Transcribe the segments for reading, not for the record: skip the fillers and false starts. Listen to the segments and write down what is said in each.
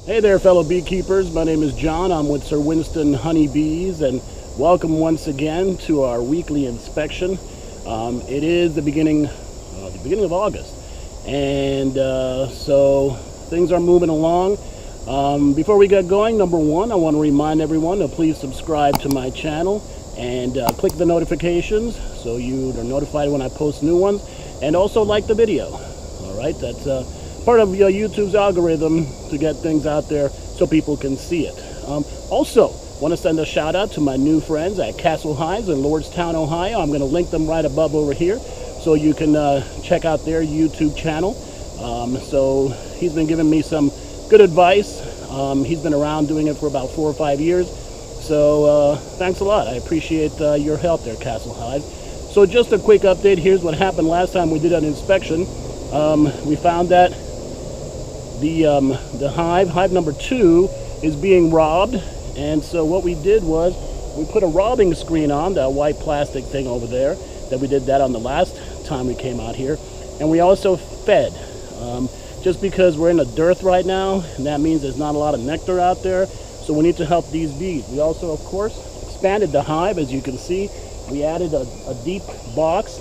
Hey there, fellow beekeepers. My name is John. I'm with Sir Winston Honeybees, and welcome once again to our weekly inspection. It is the beginning of August, and so things are moving along. Before we get going, number one, I want to remind everyone to please subscribe to my channel and click the notifications so you are notified when I post new ones, and also like the video. All right, that's part of YouTube's algorithm to get things out there so people can see it. Also, want to send a shout out to my new friends at Castle Hives in Lordstown, Ohio. I'm going to link them right above over here so you can check out their YouTube channel. So he's been giving me some good advice. He's been around doing it for about 4 or 5 years. So thanks a lot. I appreciate your help there, Castle Hives. So just a quick update. Here's what happened last time we did an inspection. We found that the hive number 2 is being robbed, and so what we did was we put a robbing screen on, that white plastic thing over there, that we did that on the last time we came out here, and we also fed. Just because we're in a dearth right now, and that means there's not a lot of nectar out there, so we need to help these bees. We also, of course, expanded the hive, as you can see. We added a deep box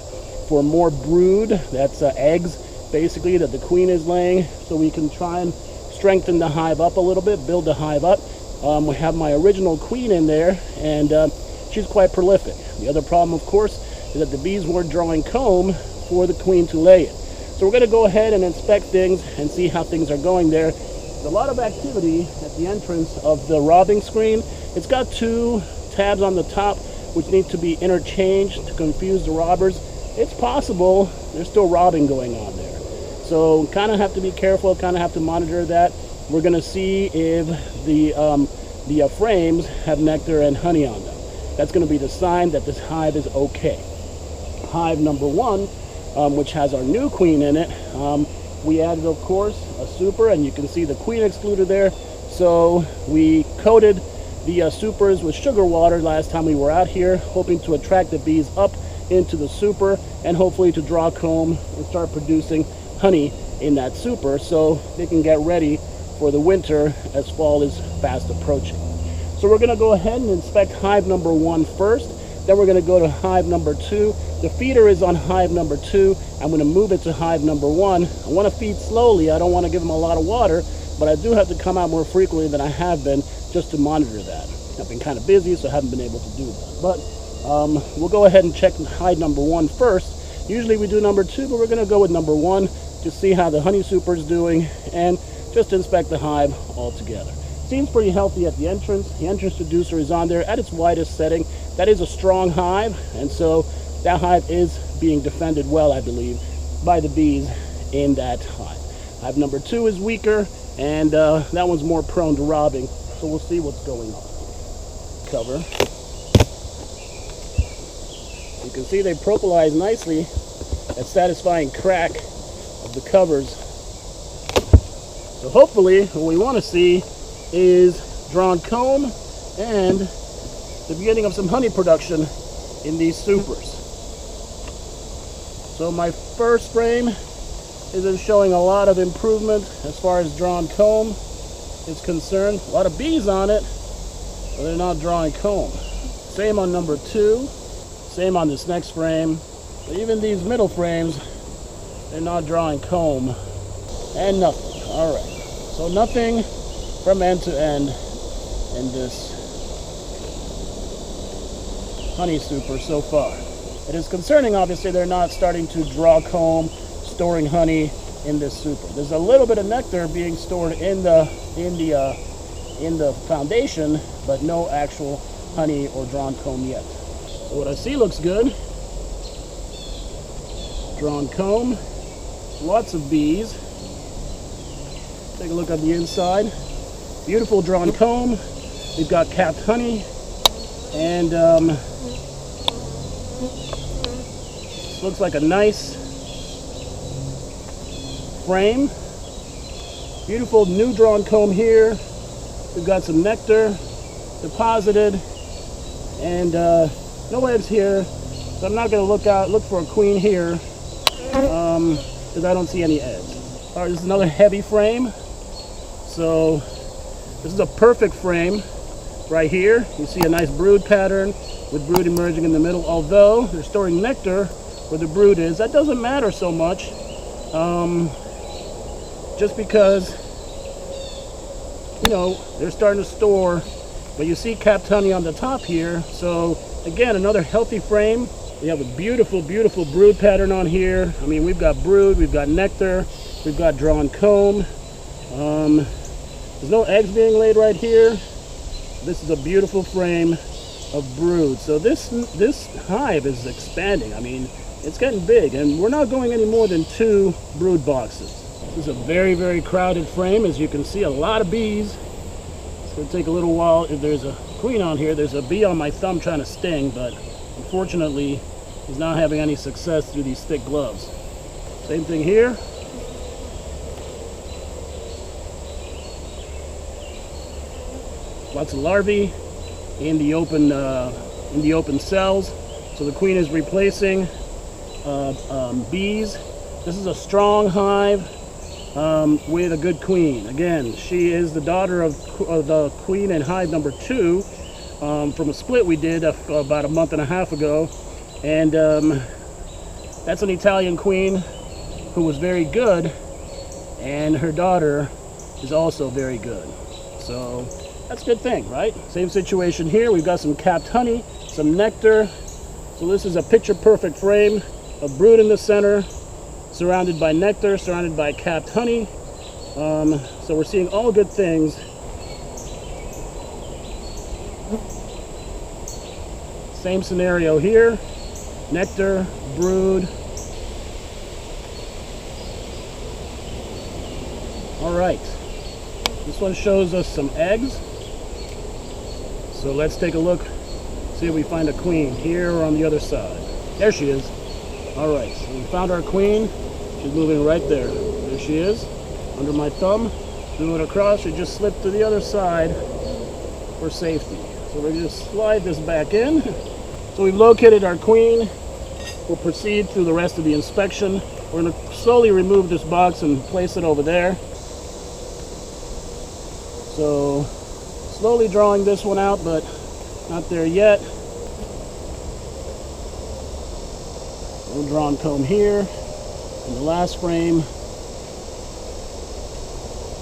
for more brood, that's eggs, basically, that the queen is laying, so we can try and strengthen the hive up a little bit, build the hive up. We have my original queen in there, and she's quite prolific. The other problem, of course, is that the bees weren't drawing comb for the queen to lay it. So we're going to go ahead and inspect things and see how things are going there. There's a lot of activity at the entrance of the robbing screen. It's got 2 tabs on the top which need to be interchanged to confuse the robbers. It's possible there's still robbing going on there. So kind of have to be careful, kind of have to monitor that. We're going to see if the frames have nectar and honey on them. That's going to be the sign that this hive is okay. Hive number 1, which has our new queen in it, we added, of course, a super, and you can see the queen excluder there. So we coated the supers with sugar water last time we were out here, hoping to attract the bees up into the super and hopefully to draw comb and start producing honey in that super so they can get ready for the winter as fall is fast approaching. So we're going to go ahead and inspect hive number 1 first. Then we're going to go to hive number 2. The feeder is on hive number 2. I'm going to move it to hive number 1. I want to feed slowly. I don't want to give them a lot of water, but I do have to come out more frequently than I have been just to monitor that. I've been kind of busy, so I haven't been able to do that. But we'll go ahead and check hive number 1 first. Usually we do number 2, but we're going to go with number 1 to see how the honey super is doing and just inspect the hive altogether. Seems pretty healthy at the entrance. The entrance reducer is on there at its widest setting. That is a strong hive, and so that hive is being defended well, I believe, by the bees in that hive. Hive number 2 is weaker, and that one's more prone to robbing, so we'll see what's going on. Cover. You can see they propolize nicely. That satisfying crack of the covers. So hopefully what we want to see is drawn comb and the beginning of some honey production in these supers. So my first frame isn't showing a lot of improvement as far as drawn comb is concerned. A lot of bees on it, but they're not drawing comb. Same on number 2, same on this next frame. But even these middle frames, they're not drawing comb, and nothing. All right, so nothing from end to end in this honey super so far. It is concerning, obviously, they're not starting to draw comb, storing honey in this super. There's a little bit of nectar being stored in the foundation, but no actual honey or drawn comb yet. So what I see looks good. Drawn comb, lots of bees. Take a look at the inside. Beautiful drawn comb. We've got capped honey, and looks like a nice frame. Beautiful new drawn comb here. We've got some nectar deposited, and no eggs here, so I'm not going to look for a queen here because I don't see any eggs. All right, this is another heavy frame, so This is a perfect frame right here. You see a nice brood pattern with brood emerging in the middle. Although they're storing nectar where the brood is, that doesn't matter so much. Just because, you know, they're starting to store. But you see capped honey on the top here. So again, another healthy frame. We have a beautiful, beautiful brood pattern on here. I mean, we've got brood, we've got nectar, we've got drawn comb. There's no eggs being laid right here. This is a beautiful frame of brood. So this hive is expanding. I mean, it's getting big, and we're not going any more than 2 brood boxes. This is a very, very crowded frame. As you can see, a lot of bees. It's going to take a little while. If there's a queen on here, there's a bee on my thumb trying to sting, but unfortunately, he's not having any success through these thick gloves. Same thing here. Lots of larvae in the open cells. So the queen is replacing bees. This is a strong hive with a good queen. Again, she is the daughter of the queen in hive number 2 from a split we did about a month and a half ago. And that's an Italian queen who was very good, and her daughter is also very good. So that's a good thing, right? Same situation here. We've got some capped honey, some nectar. So this is a picture perfect frame of brood in the center, surrounded by nectar, surrounded by capped honey. So we're seeing all good things. Same scenario here. Nectar, brood. All right. This one shows us some eggs. So let's take a look, see if we find a queen here or on the other side. There she is. All right, so we found our queen. She's moving right there. There she is, under my thumb. Move it across. She just slipped to the other side for safety. So we're going to slide this back in. So we've located our queen. We'll proceed through the rest of the inspection. We're going to slowly remove this box and place it over there. So slowly drawing this one out, but not there yet. Little drawn comb here. And the last frame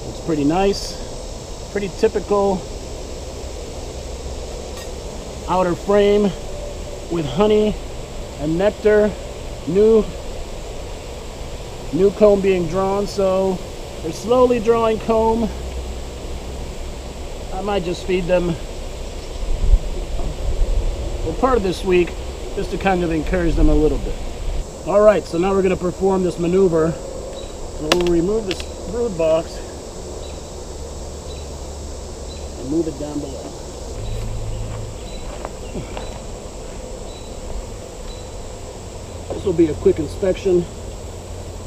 looks pretty nice. Pretty typical outer frame with honey and nectar. New comb being drawn, so they're slowly drawing comb. I might just feed them for part of this week, just to kind of encourage them a little bit. All right, so now we're going to perform this maneuver. So we'll remove this brood box and move it down below. This will be a quick inspection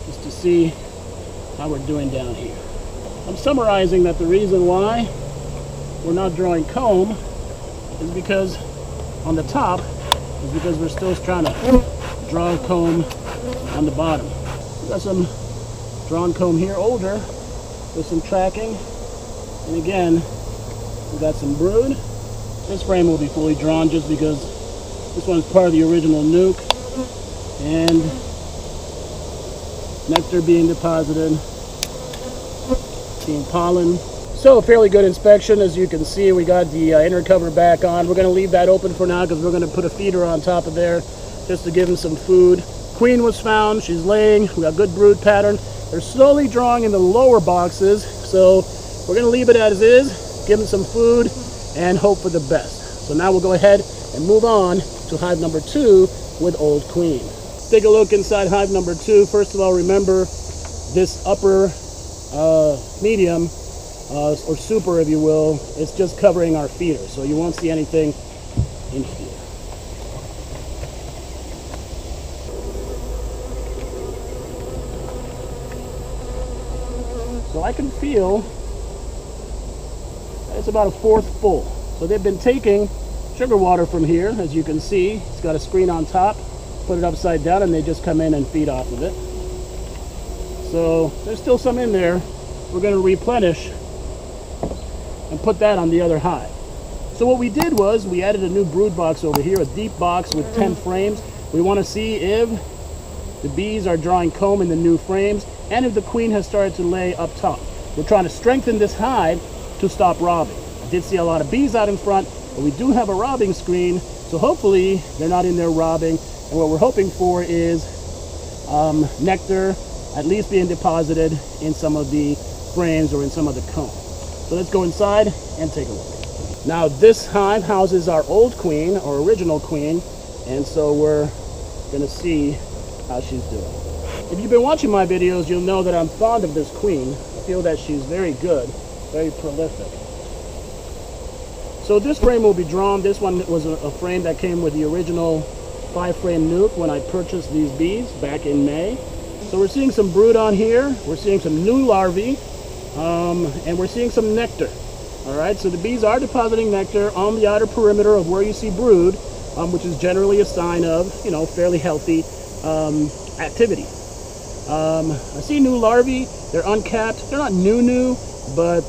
just to see how we're doing down here. I'm summarizing that the reason why we're not drawing comb is because on the top is because we're still trying to draw comb on the bottom. We've got some drawn comb here, older, with some tracking. And again, we've got some brood. This frame will be fully drawn just because this one's part of the original nuke. And nectar being deposited, seeing pollen. So a fairly good inspection. As you can see, we got the inner cover back on. We're going to leave that open for now because we're going to put a feeder on top of there just to give them some food. Queen was found. She's laying. We got good brood pattern. They're slowly drawing in the lower boxes, so we're going to leave it as is, give them some food, and hope for the best. So now we'll go ahead and move on to hive number 2 with old queen. Take a look inside hive number 2. First of all, remember this upper medium or super, if you will, it's just covering our feeder, so you won't see anything in here. So I can feel that it's about a fourth full. So they've been taking sugar water from here, as you can see. It's got a screen on top. Put it upside down and they just come in and feed off of it. So there's still some in there. We're going to replenish and put that on the other hive. So what we did was we added a new brood box over here, a deep box with 10 frames. We want to see if the bees are drawing comb in the new frames and if the queen has started to lay up top. We're trying to strengthen this hive to stop robbing. I did see a lot of bees out in front, but we do have a robbing screen, so hopefully they're not in there robbing. And what we're hoping for is nectar at least being deposited in some of the frames or in some of the comb. So let's go inside and take a look. Now this hive houses our old queen, or original queen, and so we're gonna see how she's doing. If you've been watching my videos, you'll know that I'm fond of this queen. I feel that she's very good, very prolific. So this frame will be drawn. This one was a frame that came with the original 5-frame nuke when I purchased these bees back in May. So we're seeing some brood on here. We're seeing some new larvae, and we're seeing some nectar. All right, so the bees are depositing nectar on the outer perimeter of where you see brood, which is generally a sign of, fairly healthy activity. I see new larvae. They're uncapped. They're not new, but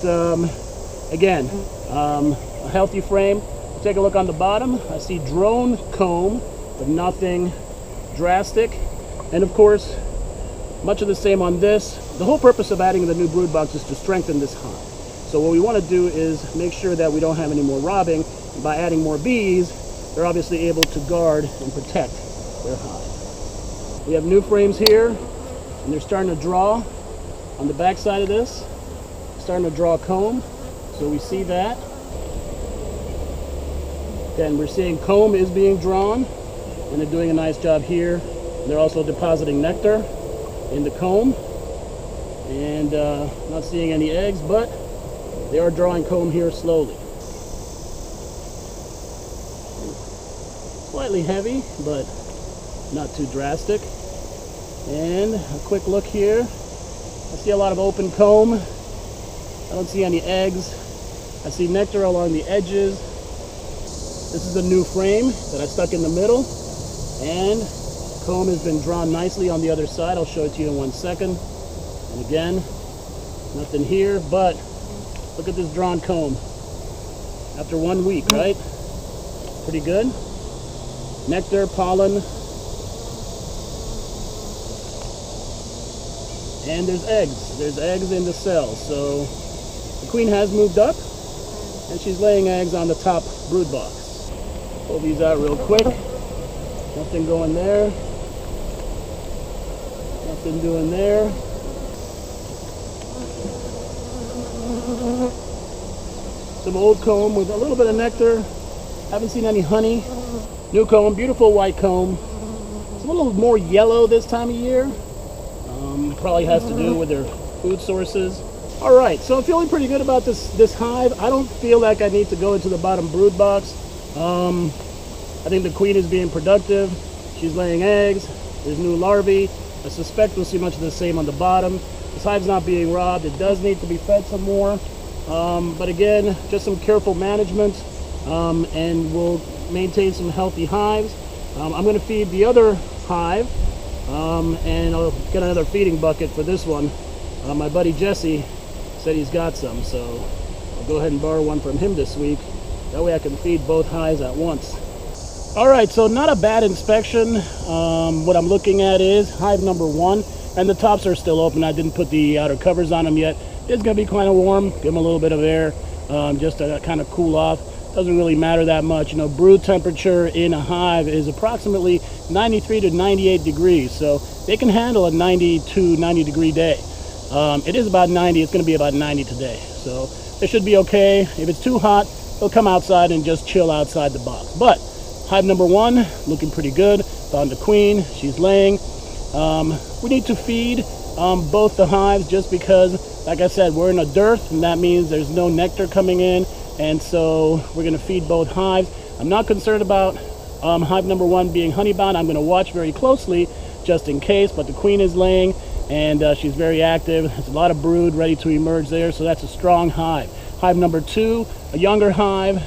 again, a healthy frame. Take a look on the bottom. I see drone comb, but nothing drastic. And of course, much of the same on this. The whole purpose of adding the new brood box is to strengthen this hive. So what we want to do is make sure that we don't have any more robbing. And by adding more bees, they're obviously able to guard and protect their hive. We have new frames here, and they're starting to draw on the back side of this. Starting to draw comb, so we see that. Again, we're seeing comb is being drawn, and they're doing a nice job here. They're also depositing nectar in the comb, and not seeing any eggs, but they are drawing comb here slowly. Slightly heavy, but not too drastic. And a quick look here. I see a lot of open comb. I don't see any eggs. I see nectar along the edges. This is a new frame that I stuck in the middle, and comb has been drawn nicely on the other side. I'll show it to you in 1 second. And again, nothing here, but look at this drawn comb. After 1 week, right? Pretty good. Nectar, pollen, and there's eggs. There's eggs in the cell. So the queen has moved up, and she's laying eggs on the top brood box. Pull these out real quick. Nothing going there. Nothing doing there. Some old comb with a little bit of nectar. Haven't seen any honey. New comb, beautiful white comb. It's a little more yellow this time of year. Probably has to do with their food sources. All right, so I'm feeling pretty good about this hive. I don't feel like I need to go into the bottom brood box. I think the queen is being productive. She's laying eggs. There's new larvae. I suspect we'll see much of the same on the bottom. This hive's not being robbed. It does need to be fed some more. But again, just some careful management, and we'll maintain some healthy hives. I'm going to feed the other hive, and I'll get another feeding bucket for this one. My buddy Jesse said he's got some, so I'll go ahead and borrow one from him this week. That way I can feed both hives at once. All right, so not a bad inspection. What I'm looking at is hive number 1, and the tops are still open. I didn't put the outer covers on them yet. It's gonna be kind of warm. Give them a little bit of air, just to kind of cool off. Doesn't really matter that much. Brood temperature in a hive is approximately 93 to 98 degrees, so they can handle a 92, 90 degree day. It is about 90. It's gonna be about 90 today, so they should be okay. If it's too hot, they'll come outside and just chill outside the box. But hive number 1, looking pretty good. Found the queen, she's laying. We need to feed both the hives just because, like I said, we're in a dearth, and that means there's no nectar coming in, and so we're gonna feed both hives. I'm not concerned about hive number 1 being honeybound. I'm gonna watch very closely just in case, but the queen is laying, and she's very active. There's a lot of brood ready to emerge there, so that's a strong hive. Hive number 2, a younger hive,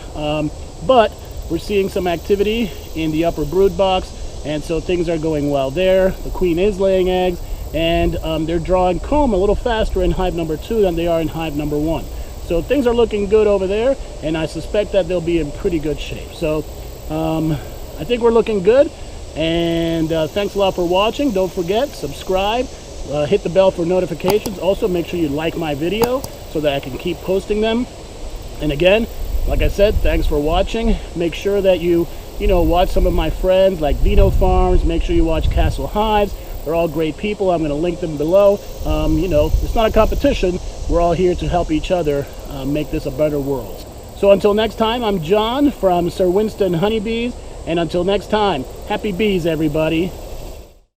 but we're seeing some activity in the upper brood box, and so things are going well there. The queen is laying eggs, and they're drawing comb a little faster in hive number 2 than they are in hive number 1. So things are looking good over there, and I suspect that they'll be in pretty good shape. So I think we're looking good, and thanks a lot for watching. Don't forget, subscribe, hit the bell for notifications. Also, make sure you like my video so that I can keep posting them. And again, like I said, thanks for watching. Make sure that you watch some of my friends like Vino Farms. Make sure you watch Castle Hives. They're all great people. I'm going to link them below. It's not a competition. We're all here to help each other make this a better world. So until next time, I'm John from Sir Winston Honeybees. And until next time, happy bees, everybody.